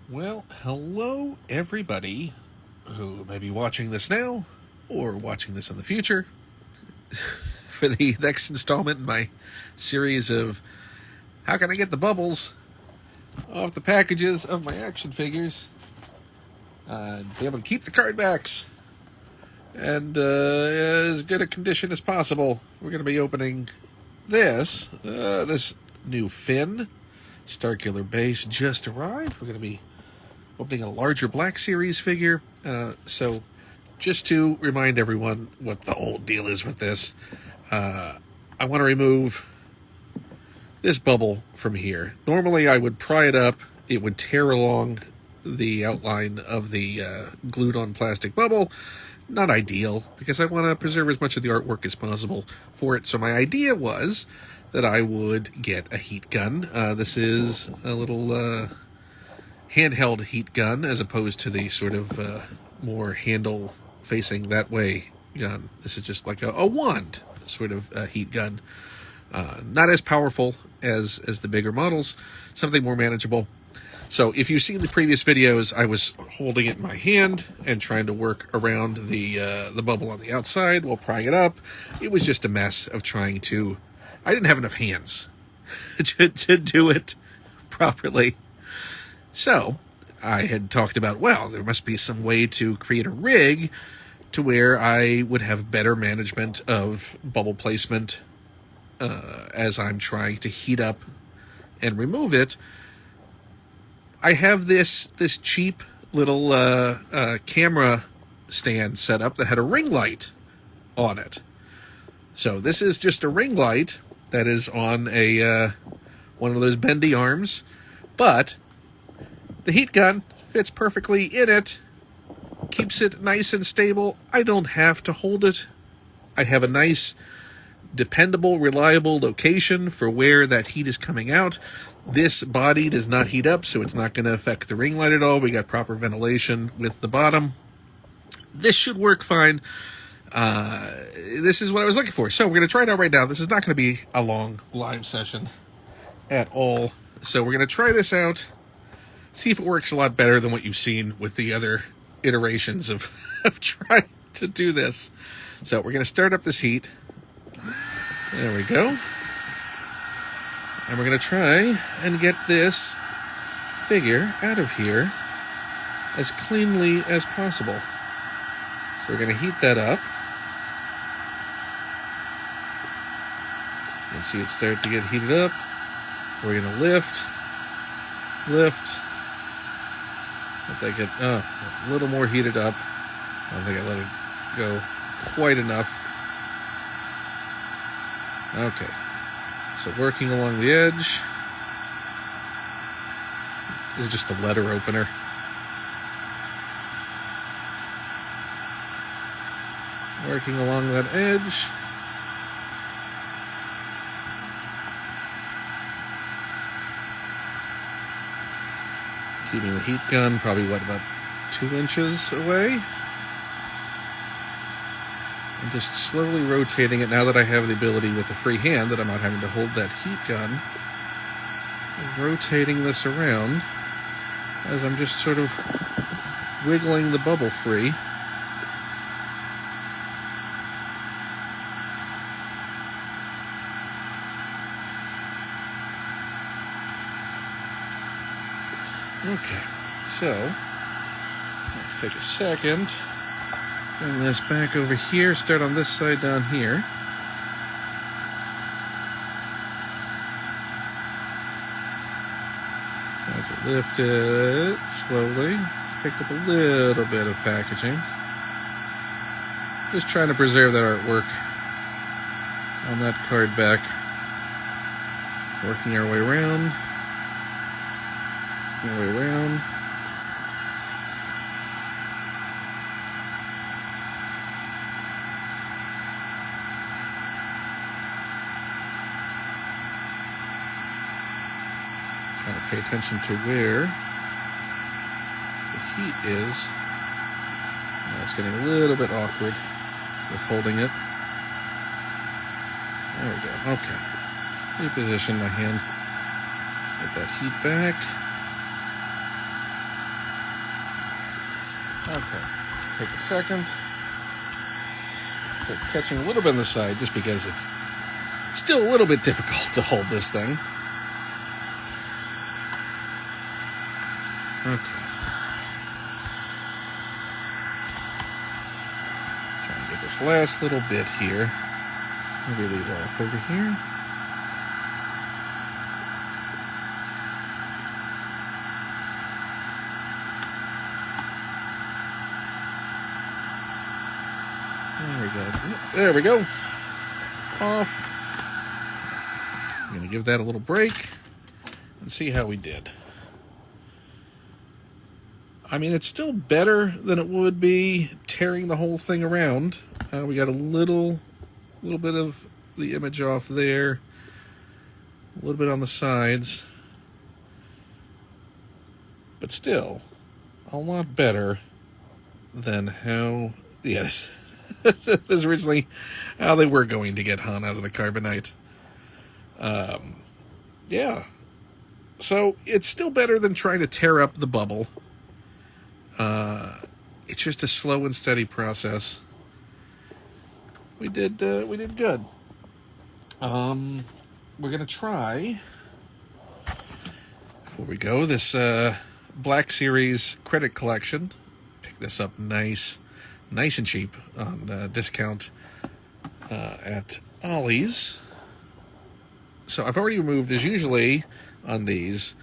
Well, hello everybody who may be watching this now or watching this in the future for the next installment in my series of how can I get the bubbles off the packages of my action figures and be able to keep the card backs and as good a condition as possible. We're going to be opening this new Finn Starkiller base just arrived. We're going to be opening a larger Black Series figure. So just to remind everyone what the whole deal is with this, I want to remove this bubble from here. Normally I would pry it up. It would tear along the outline of the glued on plastic bubble. Not ideal, because I want to preserve as much of the artwork as possible for it. So my idea was that I would get a heat gun. This is a little handheld heat gun as opposed to the sort of more handle facing that way gun. This is just like a wand sort of heat gun. Not as powerful as the bigger models, something more manageable. So if you've seen the previous videos, I was holding it in my hand and trying to work around the bubble on the outside while prying it up. It was just a mess of trying to... I didn't have enough hands to do it properly. So I had talked about, well, there must be some way to create a rig to where I would have better management of bubble placement as I'm trying to heat up and remove it. I have this cheap little camera stand set up that had a ring light on it. So this is just a ring light that is on a one of those bendy arms, but the heat gun fits perfectly in it, keeps it nice and stable. I don't have to hold it. I have a nice, dependable, reliable location for where that heat is coming out. This body does not heat up, so it's not going to affect the ring light at all. We got proper ventilation with the bottom. This should work fine. This is what I was looking for. So we're going to try it out right now. This is not going to be a long live session at all. So we're going to try this out, see if it works a lot better than what you've seen with the other iterations of trying to do this. So we're going to start up this heat. There we go. And we're going to try and get this figure out of here as cleanly as possible. So we're going to heat that up. You can see it start to get heated up. We're going to lift. Let that get a little more heated up. I don't think I let it go quite enough. Okay. So working along the edge. This is just a letter opener. Working along that edge. Keeping the heat gun probably, about 2 inches away? And just slowly rotating it now that I have the ability with a free hand that I'm not having to hold that heat gun. Rotating this around as I'm just sort of wiggling the bubble free. Okay, so let's take a second. Bring this back over here. Start on this side down here. Try to lift it slowly. Picked up a little bit of packaging. Just trying to preserve that artwork on that card back. Working our way around. Our way around. Trying to pay attention to where the heat is. Now it's getting a little bit awkward with holding it. There we go. Okay. Reposition my hand. Get that heat back. Okay, take a second. So it's catching a little bit on the side just because it's still a little bit difficult to hold this thing. Okay. Trying to get this last little bit here. Maybe leave off over here. There we go. Off. I'm going to give that a little break and see how we did. I mean, it's still better than it would be tearing the whole thing around. We got a little bit of the image off there, a little bit on the sides, but still a lot better than how, yes, this is originally how they were going to get Han out of the carbonite. Yeah. So it's still better than trying to tear up the bubble. It's just a slow and steady process. We did good. We're gonna try, before we go, this Black Series credit collection. Pick this up nice and cheap on discount at Ollie's. So I've already removed, there's usually on these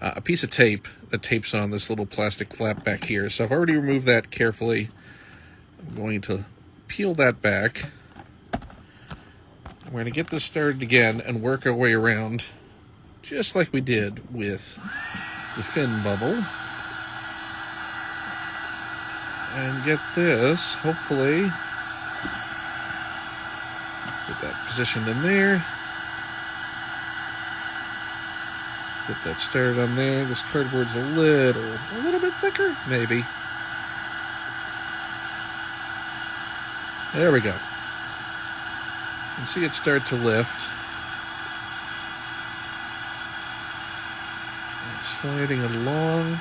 a piece of tape that tapes on this little plastic flap back here. So I've already removed that carefully. I'm going to peel that back. We're going to get this started again and work our way around just like we did with the fin bubble. And get this, hopefully, get that positioned in there. Get that started on there. This cardboard's a little bit thicker, maybe. There we go. You can see it start to lift. Sliding it along.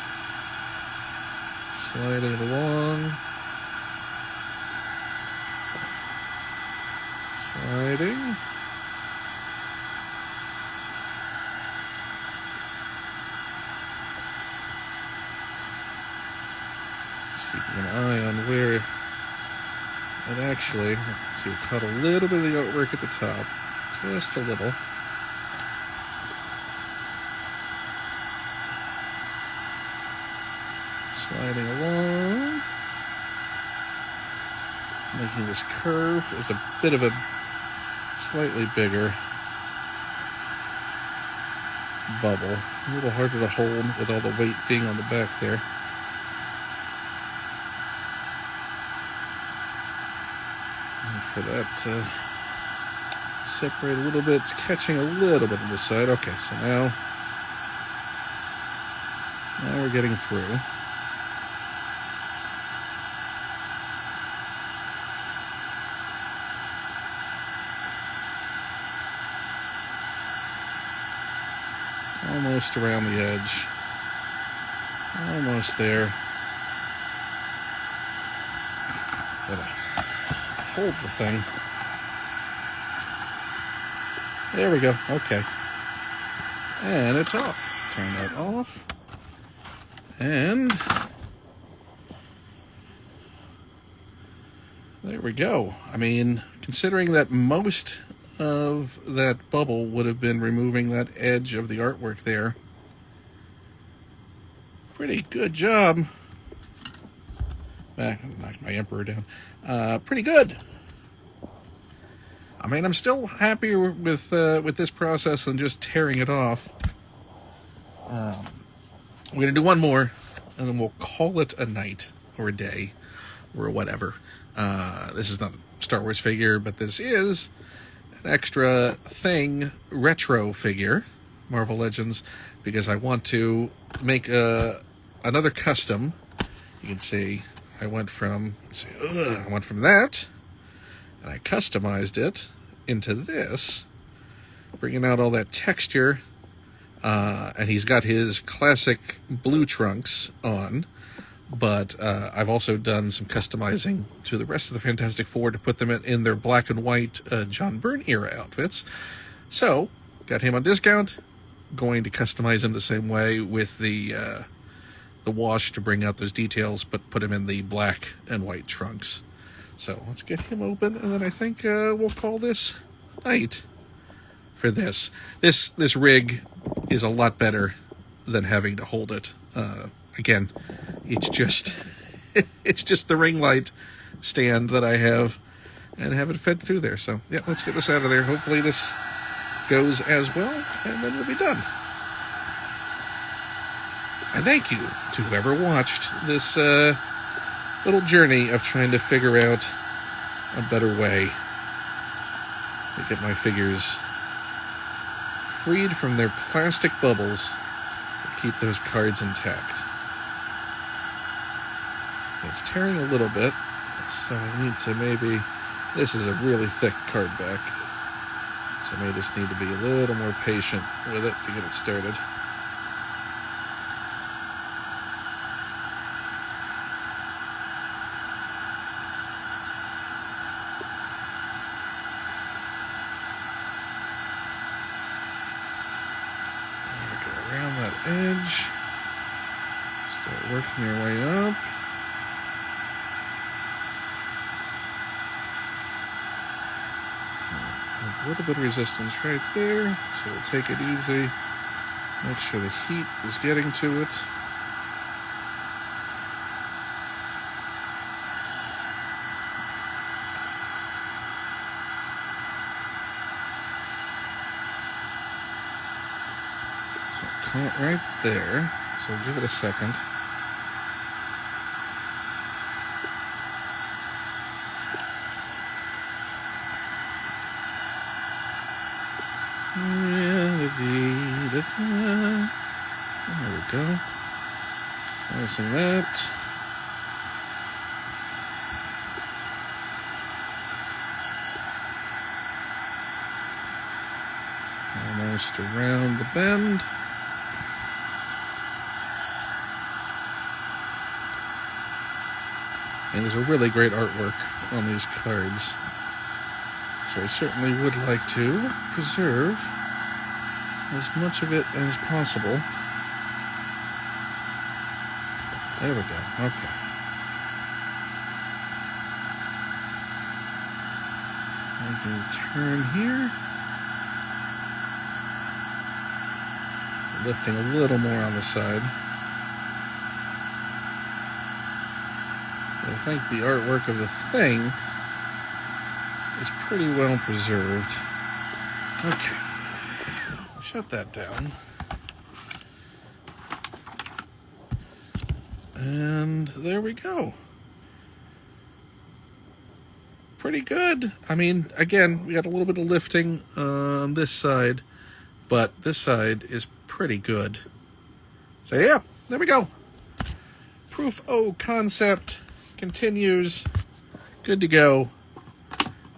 Sliding it along. Sliding. Keeping an eye on where it actually, let's see, cut a little bit of the artwork at the top, just a little. Sliding along, making this curve is a bit of a slightly bigger bubble, a little harder to hold with all the weight being on the back there. For that to separate a little bit, it's catching a little bit on the side. Okay, so now we're getting through. Almost around the edge. Almost there. Hold the thing. There we go. Okay. And it's off. Turn that off. And there we go. I mean, considering that most of that bubble would have been removing that edge of the artwork there, pretty good job. Knocked my Emperor down. Pretty good. I mean, I'm still happier with this process than just tearing it off. We're going to do one more, and then we'll call it a night, or a day, or whatever. This is not a Star Wars figure, but this is an extra thing retro figure, Marvel Legends, because I want to make another custom. You can see I went from that, and I customized it into this, bringing out all that texture, and he's got his classic blue trunks on, but I've also done some customizing to the rest of the Fantastic Four to put them in their black and white John Byrne era outfits. So, got him on discount. Going to customize him the same way with the wash to bring out those details, but put him in the black and white trunks. So let's get him open, and then I think we'll call this a night for this. This rig is a lot better than having to hold it. Again, it's just it's just the ring light stand that I have, and have it fed through there. So yeah, let's get this out of there. Hopefully this goes as well, and then we'll be done. And thank you to whoever watched this little journey of trying to figure out a better way to get my figures freed from their plastic bubbles to keep those cards intact. It's tearing a little bit, so I need to maybe... This is a really thick card back, so I may just need to be a little more patient with it to get it started. Around that edge, start working your way up. A little bit of resistance right there, so we'll take it easy. Make sure the heat is getting to it. Caught right there, so we'll give it a second. There we go. Slicing that. Almost around the bend. And there's a really great artwork on these cards. So I certainly would like to preserve as much of it as possible. There we go. Okay. I can turn here. So lifting a little more on the side. I think the artwork of the thing is pretty well preserved. Okay. Shut that down. And there we go. Pretty good. I mean, again, we got a little bit of lifting on this side, but this side is pretty good. So yeah, there we go. Proof O concept continues. Good to go.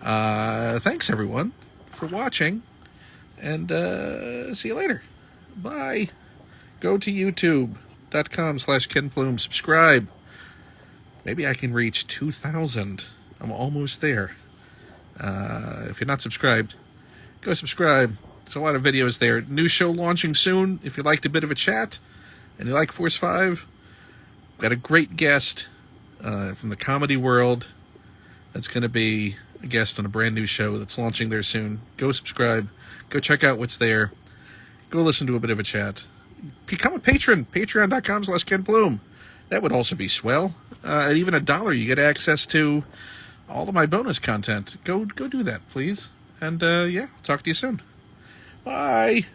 Thanks everyone for watching, and see you later. Bye. Go to youtube.com/Ken Plume. Subscribe. Maybe I can reach 2,000. I'm almost there. If you're not subscribed, go subscribe. There's a lot of videos there. New show launching soon. If you liked a bit of a chat and you like Force 5, got a great guest from the comedy world that's going to be a guest on a brand new show that's launching there soon. Go subscribe. Go check out what's there. Go listen to a bit of a chat. Become a patron. Patreon.com/Ken Plume. That would also be swell. At even $1, you get access to all of my bonus content. Go do that, please. And yeah, I'll talk to you soon. Bye.